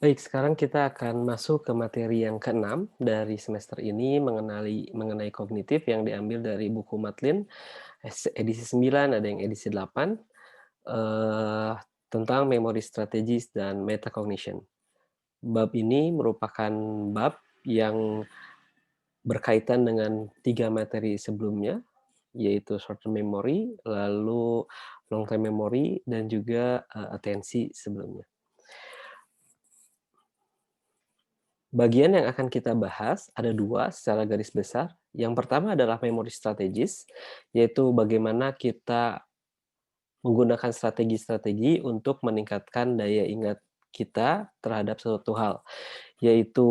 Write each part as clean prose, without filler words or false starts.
Baik, sekarang kita akan masuk ke materi yang keenam dari semester ini mengenai kognitif yang diambil dari buku Matlin edisi 9, ada yang edisi 8, eee, tentang memori strategis dan metacognition. Bab ini merupakan bab yang berkaitan dengan 3 materi sebelumnya, yaitu short term memory, lalu long term memory, dan juga, atensi sebelumnya. Bagian yang akan kita bahas ada 2 secara garis besar. Yang pertama adalah memori strategis, yaitu bagaimana kita menggunakan strategi-strategi untuk meningkatkan daya ingat kita terhadap suatu hal, yaitu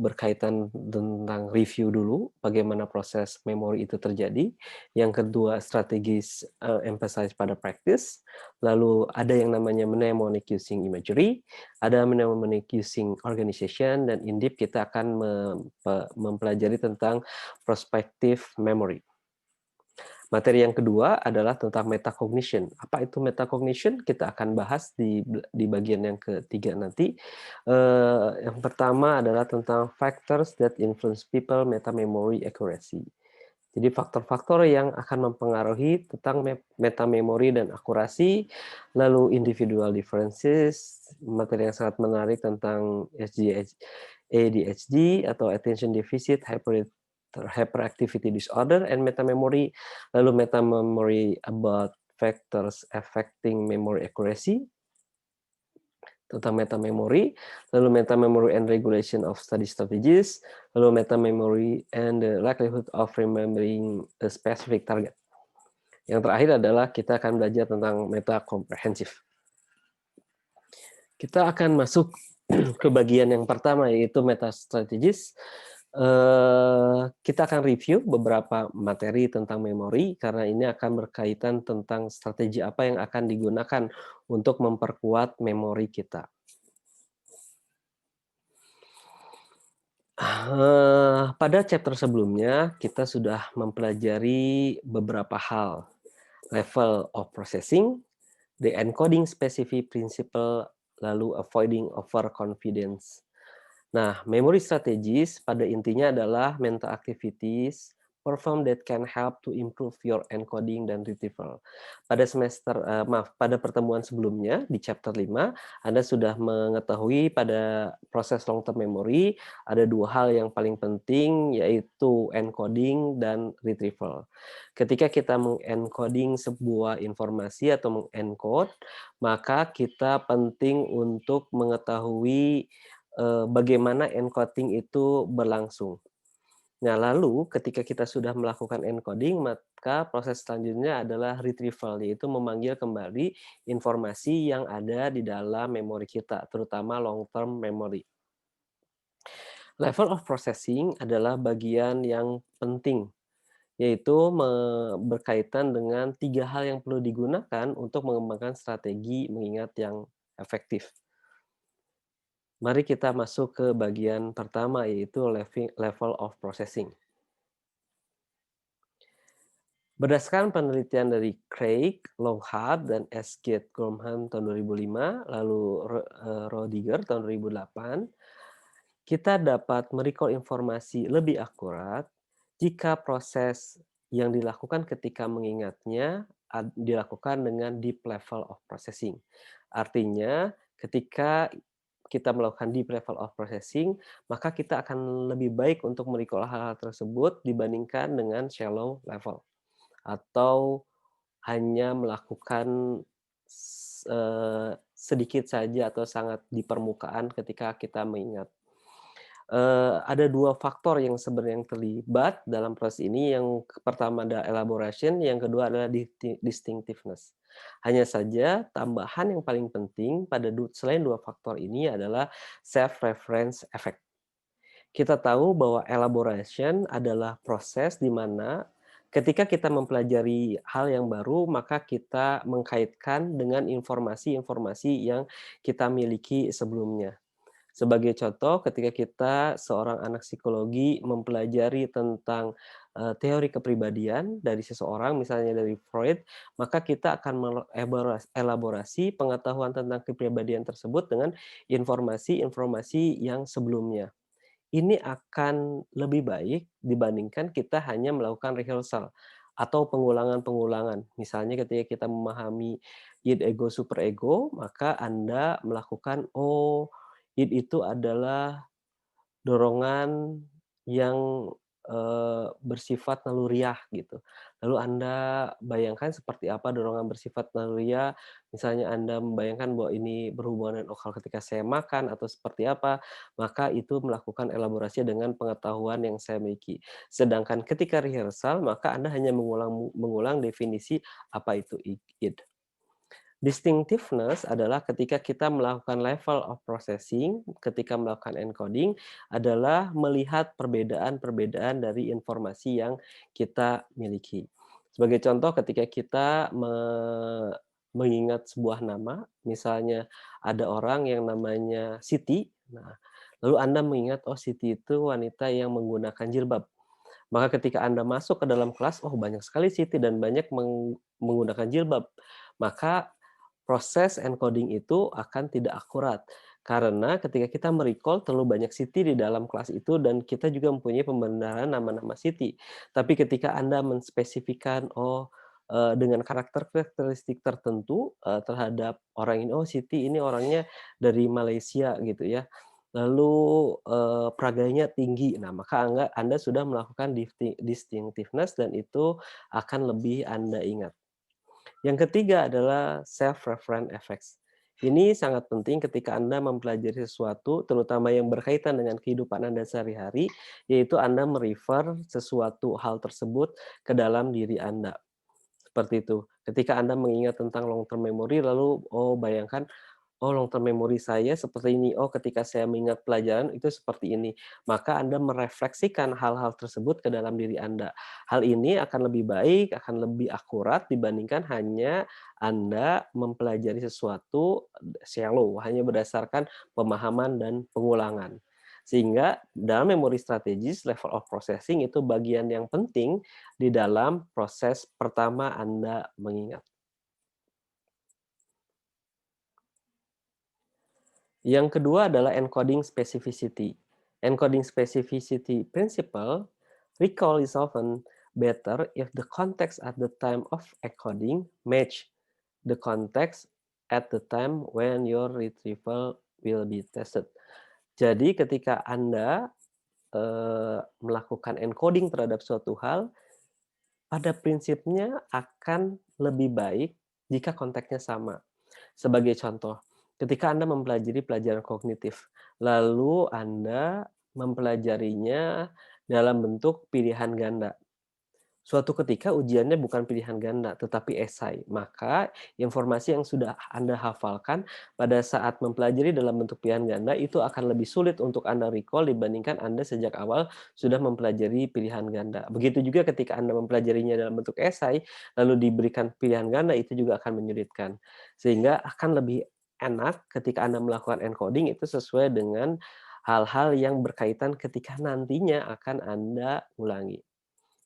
berkaitan tentang review dulu, bagaimana proses memori itu terjadi. Yang kedua, strategis, emphasize pada practice. Lalu ada yang namanya mnemonic using imagery, ada mnemonic using organization, dan in depth kita akan mempelajari tentang prospective memory. Materi yang kedua adalah tentang metacognition. Apa itu metacognition? Kita akan bahas di bagian yang ketiga nanti. Yang pertama adalah tentang factors that influence people meta memory accuracy. Jadi faktor-faktor yang akan mempengaruhi tentang meta memory dan akurasi, lalu individual differences, materi yang sangat menarik tentang ADHD atau attention deficit hyperactivity disorder and meta memory, lalu meta memory about factors affecting memory accuracy, tentang meta memory, lalu meta memory and regulation of study strategies, lalu meta memory and the likelihood of remembering a specific target. Yang terakhir adalah kita akan belajar tentang meta komprehensif. Kita akan masuk ke bagian yang pertama, yaitu meta strategis. Kita akan review beberapa materi tentang memori karena ini akan berkaitan tentang strategi apa yang akan digunakan untuk memperkuat memori kita. Pada chapter sebelumnya kita sudah mempelajari beberapa hal, level of processing, the encoding specific principle, lalu avoiding overconfidence. Nah, memory strategies pada intinya adalah mental activities perform that can help to improve your encoding dan retrieval. Pada pertemuan sebelumnya di chapter 5, Anda sudah mengetahui pada proses long term memory ada 2 hal yang paling penting, yaitu encoding dan retrieval. Ketika kita mengencoding sebuah informasi atau mengencode, maka kita penting untuk mengetahui bagaimana encoding itu berlangsung. Nah, lalu ketika kita sudah melakukan encoding, maka proses selanjutnya adalah retrieval, yaitu memanggil kembali informasi yang ada di dalam memori kita, terutama long term memory. Level of processing adalah bagian yang penting, yaitu berkaitan dengan 3 hal yang perlu digunakan untuk mengembangkan strategi mengingat yang efektif. Mari kita masuk ke bagian pertama, yaitu level of processing. Berdasarkan penelitian dari Craig, Longhart, dan S. Gate Gromham tahun 2005, lalu Rodiger tahun 2008, kita dapat merecall informasi lebih akurat jika proses yang dilakukan ketika mengingatnya dilakukan dengan deep level of processing. Artinya, ketika kita melakukan deep level of processing, maka kita akan lebih baik untuk merecall hal-hal tersebut dibandingkan dengan shallow level, atau hanya melakukan sedikit saja atau sangat di permukaan ketika kita mengingat. Ada 2 faktor yang sebenarnya yang terlibat dalam proses ini, yang pertama adalah elaboration, yang kedua adalah distinctiveness. Hanya saja tambahan yang paling penting selain 2 faktor ini adalah self-reference effect. Kita tahu bahwa elaboration adalah proses di mana ketika kita mempelajari hal yang baru, maka kita mengkaitkan dengan informasi-informasi yang kita miliki sebelumnya. Sebagai contoh, ketika kita seorang anak psikologi mempelajari tentang, teori kepribadian dari seseorang, misalnya dari Freud, maka kita akan elaborasi pengetahuan tentang kepribadian tersebut dengan informasi-informasi yang sebelumnya. Ini akan lebih baik dibandingkan kita hanya melakukan rehearsal atau pengulangan-pengulangan. Misalnya ketika kita memahami id, ego, superego, maka Anda melakukan, "Oh, id itu adalah dorongan yang, bersifat naluriah," gitu. Lalu Anda bayangkan seperti apa dorongan bersifat naluriah, misalnya Anda membayangkan bahwa ini berhubungan dengan, "Oh, kalau ketika saya makan," atau seperti apa, maka itu melakukan elaborasi dengan pengetahuan yang saya miliki. Sedangkan ketika rehearsal, maka Anda hanya mengulang mengulang definisi apa itu id. Distinctiveness adalah ketika kita melakukan level of processing, ketika melakukan encoding, adalah melihat perbedaan-perbedaan dari informasi yang kita miliki. Sebagai contoh ketika kita mengingat sebuah nama, misalnya ada orang yang namanya Siti, nah, lalu Anda mengingat, oh Siti itu wanita yang menggunakan jilbab. Maka ketika Anda masuk ke dalam kelas, oh banyak sekali Siti dan banyak menggunakan jilbab. Maka proses encoding itu akan tidak akurat. Karena ketika kita terlalu banyak Siti di dalam kelas itu dan kita juga mempunyai pembenaran nama-nama Siti. Tapi ketika Anda menspesifikkan, oh, dengan karakteristik tertentu, terhadap orang ini, oh Siti ini orangnya dari Malaysia gitu ya. Lalu, praganya tinggi. Nah, maka Anda sudah melakukan distinctiveness dan itu akan lebih Anda ingat. Yang ketiga adalah self-referent effects. Ini sangat penting ketika Anda mempelajari sesuatu, terutama yang berkaitan dengan kehidupan Anda sehari-hari, yaitu Anda sesuatu hal tersebut ke dalam diri Anda. Seperti itu. Ketika Anda mengingat tentang long term memory, lalu, oh bayangkan, oh, long term memory saya seperti ini. Oh, ketika saya mengingat pelajaran itu seperti ini. Maka Anda merefleksikan hal-hal tersebut ke dalam diri Anda. Hal ini akan lebih baik, akan lebih akurat dibandingkan hanya Anda mempelajari sesuatu shallow, hanya berdasarkan pemahaman dan pengulangan. Sehingga dalam memori strategis, level of processing itu bagian yang penting di dalam proses pertama Anda mengingat. Yang kedua adalah encoding specificity. Encoding specificity principle, recall is often better if the context at the time of encoding match the context at the time when your retrieval will be tested. Jadi ketika Anda melakukan encoding terhadap suatu hal, pada prinsipnya akan lebih baik jika konteksnya sama. Sebagai contoh, ketika Anda mempelajari pelajaran kognitif, lalu Anda mempelajarinya dalam bentuk pilihan ganda. Suatu ketika ujiannya bukan pilihan ganda, tetapi esai. Maka informasi yang sudah Anda hafalkan pada saat mempelajari dalam bentuk pilihan ganda itu akan lebih sulit untuk Anda recall dibandingkan Anda sejak awal sudah mempelajari pilihan ganda. Begitu juga ketika Anda mempelajarinya dalam bentuk esai, lalu diberikan pilihan ganda itu juga akan menyulitkan. Sehingga akan lebih enak ketika Anda melakukan encoding itu sesuai dengan hal-hal yang berkaitan ketika nantinya akan Anda ulangi.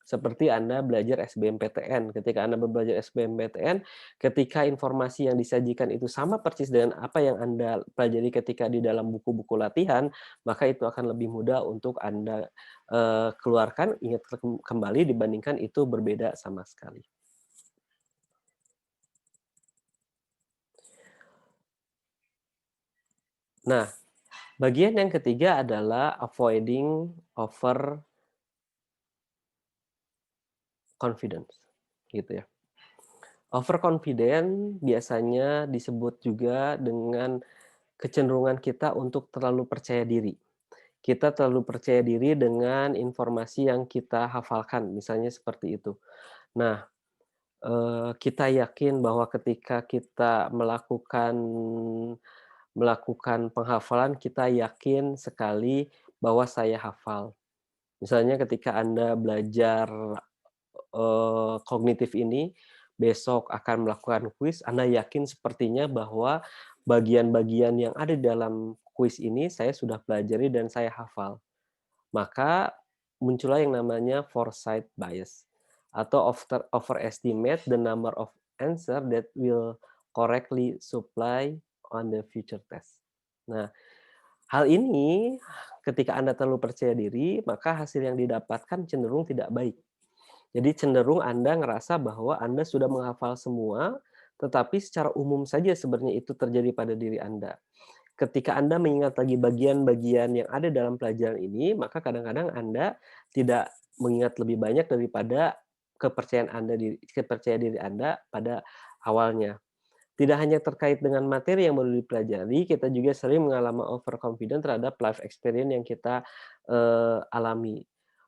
Seperti Anda belajar SBMPTN. Ketika Anda belajar SBMPTN, ketika informasi yang disajikan itu sama persis dengan apa yang Anda pelajari ketika di dalam buku-buku latihan, maka itu akan lebih mudah untuk Anda, keluarkan, ingat kembali dibandingkan itu berbeda sama sekali. Nah, bagian yang ketiga adalah avoiding over confidence, gitu ya. Overconfident biasanya disebut juga dengan kecenderungan kita untuk terlalu percaya diri. Kita terlalu percaya diri dengan informasi yang kita hafalkan, misalnya seperti itu. Nah, kita yakin bahwa ketika kita melakukan penghafalan, kita yakin sekali bahwa saya hafal. Misalnya ketika Anda belajar, kognitif ini, besok akan melakukan kuis, Anda yakin sepertinya bahwa bagian-bagian yang ada di dalam kuis ini saya sudah pelajari dan saya hafal. Maka muncullah yang namanya foresight bias atau overestimate the number of answer that will correctly supply on the future test. Nah, hal ini ketika Anda terlalu percaya diri, maka hasil yang didapatkan cenderung tidak baik. Jadi cenderung Anda ngerasa bahwa Anda sudah menghafal semua, tetapi secara umum saja sebenarnya itu terjadi pada diri Anda. Ketika Anda mengingat lagi bagian-bagian yang ada dalam pelajaran ini, maka kadang-kadang Anda tidak mengingat lebih banyak daripada kepercayaan diri Anda pada awalnya. Tidak hanya terkait dengan materi yang baru dipelajari, kita juga sering mengalami overconfident terhadap life experience yang kita, alami.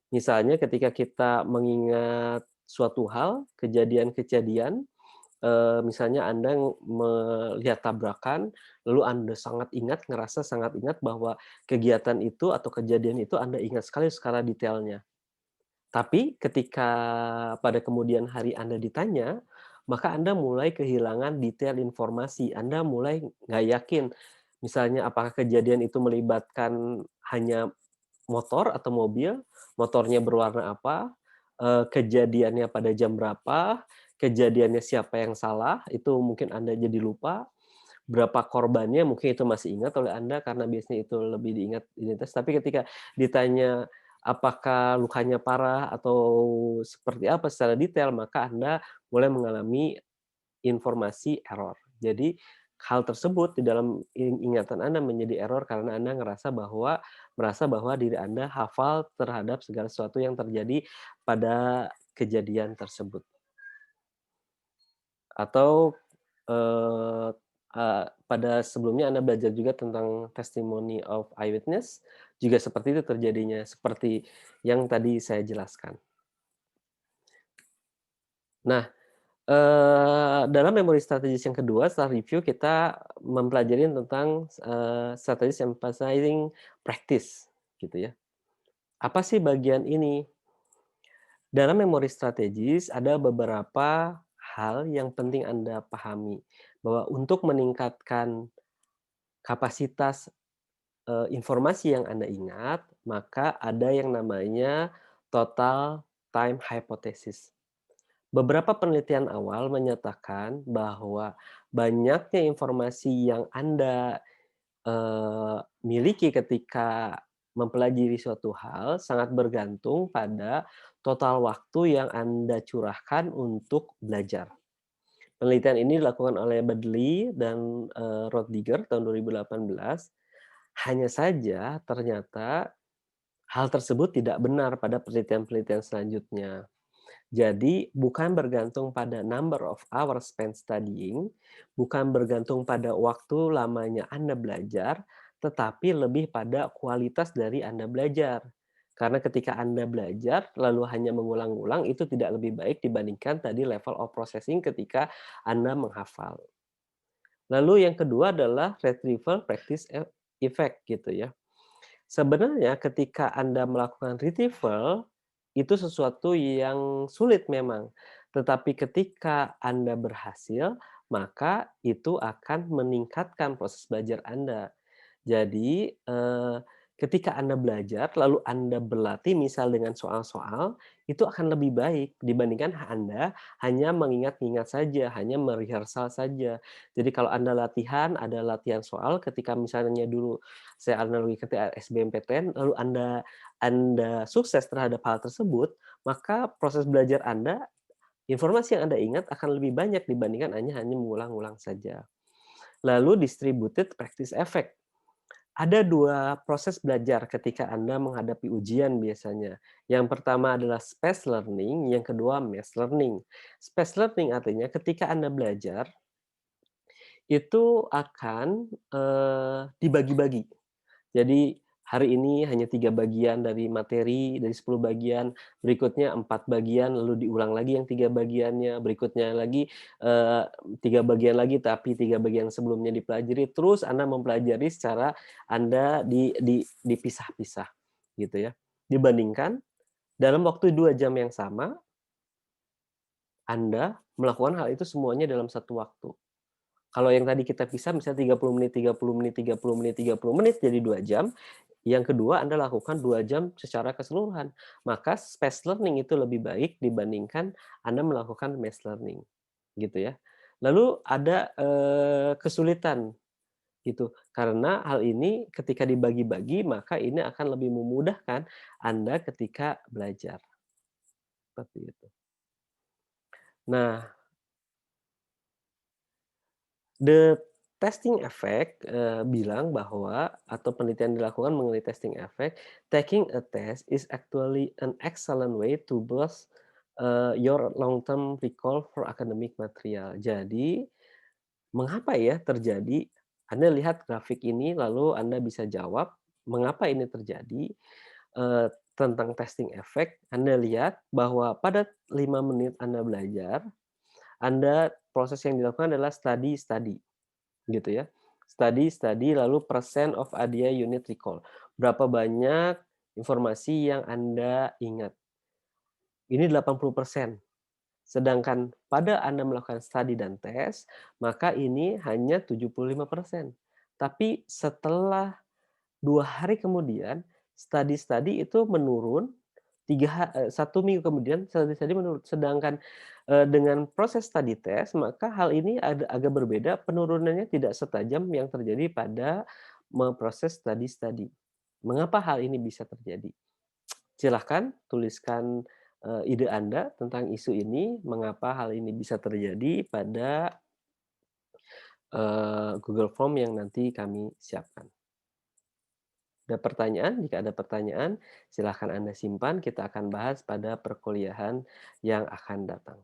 Misalnya ketika kita mengingat suatu hal, kejadian-kejadian, misalnya Anda melihat tabrakan, lalu Anda sangat ingat, ngerasa sangat ingat bahwa kegiatan itu atau kejadian itu Anda ingat sekali secara detailnya. Tapi ketika pada kemudian hari Anda ditanya, maka Anda mulai kehilangan detail informasi. Anda mulai nggak yakin, misalnya apakah kejadian itu melibatkan hanya motor atau mobil, motornya berwarna apa, kejadiannya pada jam berapa, kejadiannya siapa yang salah, itu mungkin Anda jadi lupa, berapa korbannya mungkin itu masih ingat oleh Anda karena biasanya itu lebih diingat identitas, tapi ketika ditanya apakah lukanya parah atau seperti apa secara detail, maka Anda mulai mengalami informasi error. Jadi hal tersebut di dalam ingatan Anda menjadi error karena Anda merasa bahwa diri Anda hafal terhadap segala sesuatu yang terjadi pada kejadian tersebut. Atau, eee pada sebelumnya Anda belajar juga tentang testimony of eyewitness, juga seperti itu terjadinya, seperti yang tadi saya jelaskan. Nah, dalam memori strategis yang kedua setelah review kita mempelajari tentang, strategis emphasizing practice, gitu ya. Apa sih bagian ini? Dalam memori strategis ada beberapa hal yang penting Anda pahami, bahwa untuk meningkatkan kapasitas, informasi yang Anda ingat, maka ada yang namanya total time hypothesis. Beberapa penelitian awal menyatakan bahwa banyaknya informasi yang Anda, miliki ketika mempelajari suatu hal sangat bergantung pada total waktu yang Anda curahkan untuk belajar. Penelitian ini dilakukan oleh Baddeley dan, Roettiger tahun 2018. Hanya saja ternyata hal tersebut tidak benar pada penelitian-penelitian selanjutnya. Jadi bukan bergantung pada number of hours spent studying, bukan bergantung pada waktu lamanya Anda belajar, tetapi lebih pada kualitas dari Anda belajar. Karena ketika Anda belajar lalu hanya mengulang-ulang itu tidak lebih baik dibandingkan tadi level of processing ketika Anda menghafal. Lalu yang kedua adalah retrieval practice effect gitu ya. Sebenarnya ketika Anda melakukan retrieval, itu sesuatu yang sulit memang. Tetapi ketika Anda berhasil, maka itu akan meningkatkan proses belajar Anda. Jadi, ketika Anda belajar, lalu Anda berlatih misal dengan soal-soal, itu akan lebih baik dibandingkan Anda hanya mengingat-ingat saja, hanya merehearsal saja. Jadi kalau Anda latihan, ada latihan soal ketika misalnya dulu saya analogi ketika SBMPTN, lalu Anda sukses terhadap hal tersebut, maka proses belajar Anda, informasi yang Anda ingat akan lebih banyak dibandingkan hanya mengulang-ulang saja. Lalu distributed practice effect. Ada 2 proses belajar ketika Anda menghadapi ujian biasanya. Yang pertama adalah space learning, yang kedua mass learning. Space learning artinya ketika Anda belajar, itu akan, dibagi-bagi. Jadi hari ini hanya 3 bagian dari materi, dari 10 bagian, berikutnya 4 bagian, lalu diulang lagi yang 3 bagiannya, berikutnya lagi, eee, 3 bagian lagi, tapi 3 bagian sebelumnya dipelajari, terus Anda mempelajari secara Anda dipisah-pisah, gitu ya. Dibandingkan dalam waktu 2 jam yang sama, Anda melakukan hal itu semuanya dalam satu waktu. Kalau yang tadi kita pisah misalnya 30 menit 30 menit 30 menit 30 menit jadi 2 jam, yang kedua Anda lakukan 2 jam secara keseluruhan. Maka space learning itu lebih baik dibandingkan Anda melakukan mass learning, gitu ya. Lalu ada, kesulitan gitu, karena hal ini ketika dibagi-bagi maka ini akan lebih memudahkan Anda ketika belajar, seperti itu. Nah, The testing effect, bilang bahwa atau penelitian dilakukan mengenai testing effect, taking a test is actually an excellent way to boost, your long term recall for academic material. Jadi, mengapa ya terjadi? Anda lihat grafik ini lalu Anda bisa jawab mengapa ini terjadi, tentang testing effect. Anda lihat bahwa pada 5 menit Anda belajar, proses yang dilakukan adalah study gitu ya. Study lalu percent of ADIA unit recall. Berapa banyak informasi yang Anda ingat. Ini 80%. Sedangkan pada Anda melakukan study dan tes, maka ini hanya 75%. Tapi setelah 2 hari kemudian, studi-studi itu menurun, 1 minggu kemudian studi-studi menurun. Sedangkan, dengan proses study test, maka hal ini agak berbeda, penurunannya tidak setajam yang terjadi pada memproses studi-studi. Mengapa hal ini bisa terjadi? Silahkan tuliskan, ide Anda tentang isu ini, mengapa hal ini bisa terjadi pada, Google Form yang nanti kami siapkan. Ada pertanyaan? Jika ada pertanyaan, silakan Anda simpan, kita akan bahas pada perkuliahan yang akan datang.